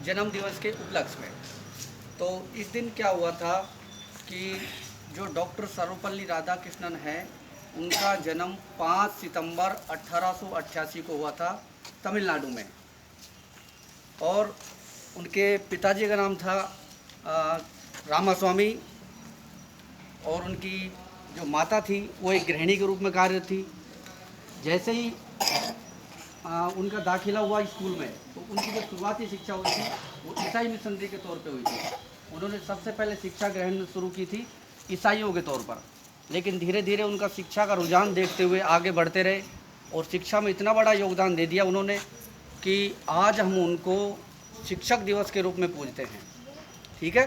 जन्म दिवस के उपलक्ष्य में। तो इस दिन क्या हुआ था कि जो डॉक्टर सर्वपल्ली राधाकृष्णन है, उनका जन्म 5 सितंबर 1888 को हुआ था तमिलनाडु में। और उनके पिताजी का नाम था रामास्वामी, और उनकी जो माता थी वो एक गृहिणी के रूप में कार्यरत थी। जैसे ही उनका दाखिला हुआ स्कूल में, तो उनकी जो शुरुआती शिक्षा हुई थी वो ईसाई मिशनरी के तौर पे हुई थी। उन्होंने सबसे पहले शिक्षा ग्रहण शुरू की थी ईसाइयों के तौर पर, लेकिन धीरे धीरे उनका शिक्षा का रुझान देखते हुए आगे बढ़ते रहे और शिक्षा में इतना बड़ा योगदान दे दिया उन्होंने कि आज हम उनको शिक्षक दिवस के रूप में पूजते हैं। ठीक है,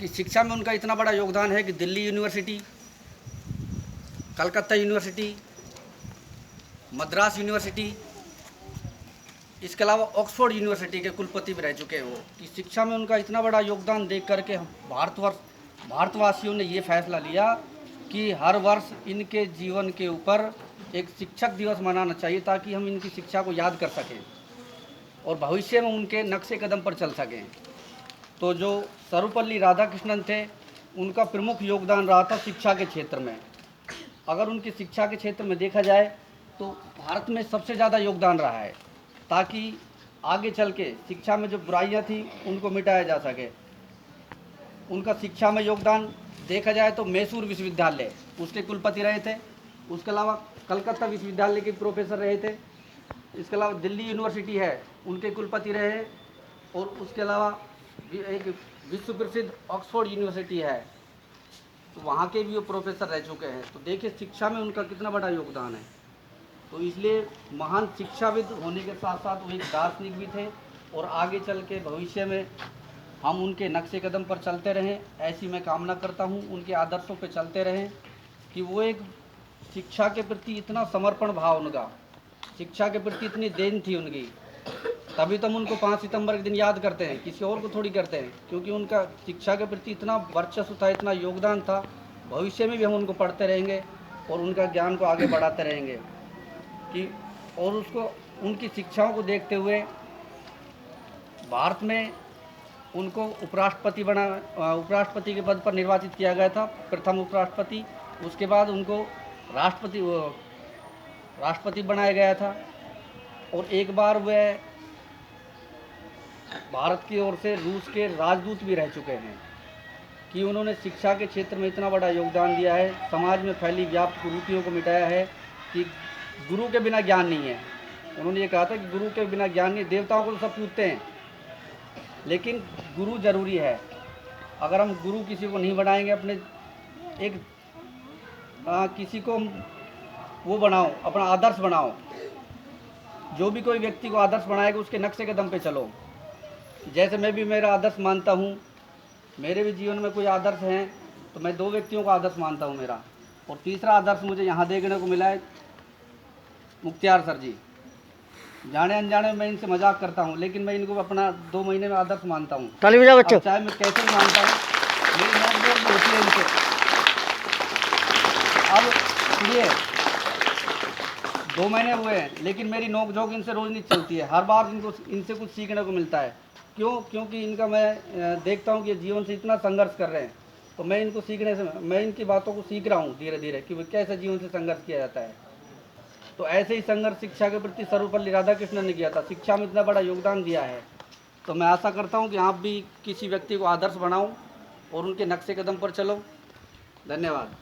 कि शिक्षा में उनका इतना बड़ा योगदान है कि Delhi university, Calcutta university, Madras university, इसके अलावा ऑक्सफोर्ड यूनिवर्सिटी के कुलपति भी रह चुके हैं वो। कि शिक्षा में उनका इतना बड़ा योगदान देख करके भारतवासियों ने ये फैसला लिया कि हर वर्ष इनके जीवन के ऊपर एक शिक्षक दिवस मनाना चाहिए, ताकि हम इनकी शिक्षा को याद कर सकें और भविष्य में उनके नक्शे कदम पर चल सकें। तो जो सर्वपल्ली राधाकृष्णन थे, उनका प्रमुख योगदान रहा था शिक्षा के क्षेत्र में। अगर उनकी शिक्षा के क्षेत्र में देखा जाए तो भारत में सबसे ज़्यादा योगदान रहा है, ताकि आगे चल के शिक्षा में जो बुराइयां थी उनको मिटाया जा सके। उनका शिक्षा में योगदान देखा जाए तो मैसूर विश्वविद्यालय उसके कुलपति रहे थे, उसके अलावा कलकत्ता विश्वविद्यालय के प्रोफेसर रहे थे, इसके अलावा दिल्ली यूनिवर्सिटी है उनके कुलपति रहे, और उसके अलावा एक विश्व प्रसिद्ध ऑक्सफोर्ड यूनिवर्सिटी है, तो वहाँ के भी वो प्रोफेसर रह चुके हैं। तो देखिए शिक्षा में उनका कितना बड़ा योगदान है। तो इसलिए महान शिक्षाविद होने के साथ साथ वो एक दार्शनिक भी थे, और आगे चल के भविष्य में हम उनके नक्शे कदम पर चलते रहें, ऐसी मैं कामना करता हूँ। उनके आदर्शों पर चलते रहें कि वो एक शिक्षा के प्रति इतना समर्पण भाव, उनका शिक्षा के प्रति इतनी देन थी उनकी, तभी तो हम उनको 5 सितंबर के दिन याद करते हैं, किसी और को थोड़ी करते हैं, क्योंकि उनका शिक्षा के प्रति इतना वर्चस्व था, इतना योगदान था। भविष्य में भी हम उनको पढ़ते रहेंगे और उनका ज्ञान को आगे बढ़ाते रहेंगे कि, और उसको उनकी शिक्षाओं को देखते हुए भारत में उनको उपराष्ट्रपति के पद पर निर्वाचित किया गया था, प्रथम उपराष्ट्रपति। उसके बाद उनको राष्ट्रपति बनाया गया था, और एक बार वह भारत की ओर से रूस के राजदूत भी रह चुके हैं। कि उन्होंने शिक्षा के क्षेत्र में इतना बड़ा योगदान दिया है, समाज में फैली व्याप्त कुरीतियों को मिटाया है कि गुरु के बिना ज्ञान नहीं है। उन्होंने ये कहा था कि गुरु के बिना ज्ञान नहीं। देवताओं को तो सब पूजते हैं, लेकिन गुरु जरूरी है। अगर हम गुरु किसी को नहीं बनाएंगे, अपने एक किसी को वो बनाओ, अपना आदर्श बनाओ। जो भी कोई व्यक्ति को आदर्श बनाएगा उसके नक्शे कदम पे चलो। जैसे मैं भी मेरा आदर्श मानता हूँ, मेरे भी जीवन में कोई आदर्श हैं, तो मैं 2 व्यक्तियों का आदर्श मानता हूँ मेरा, और तीसरा आदर्श मुझे यहाँ देखने को मिला है, मुख्तियार सर जी। जाने अनजाने में मैं इनसे मजाक करता हूँ, लेकिन मैं इनको अपना 2 महीने में आदर्श मानता हूँ। चाहे मैं कैसे भी मानता हूँ, मेरी नोकझोंक भी होती है इनसे। अब सुनिए, 2 महीने हुए हैं, लेकिन मेरी नोकझोंक इनसे रोज़ नहीं चलती है। हर बार इनसे कुछ सीखने को मिलता है। क्यों? क्योंकि इनका मैं देखता हूँ कि जीवन से इतना संघर्ष कर रहे हैं, तो मैं इनको सीखने से, मैं इनकी बातों को सीख रहा हूँ धीरे धीरे कि कैसे जीवन से संघर्ष किया जाता है। तो ऐसे ही संघर्ष शिक्षा के प्रति सर्वपल्ली राधाकृष्णन ने किया था। शिक्षा में इतना बड़ा योगदान दिया है, तो मैं आशा करता हूँ कि आप भी किसी व्यक्ति को आदर्श बनाओ और उनके नक्शे कदम पर चलो। धन्यवाद।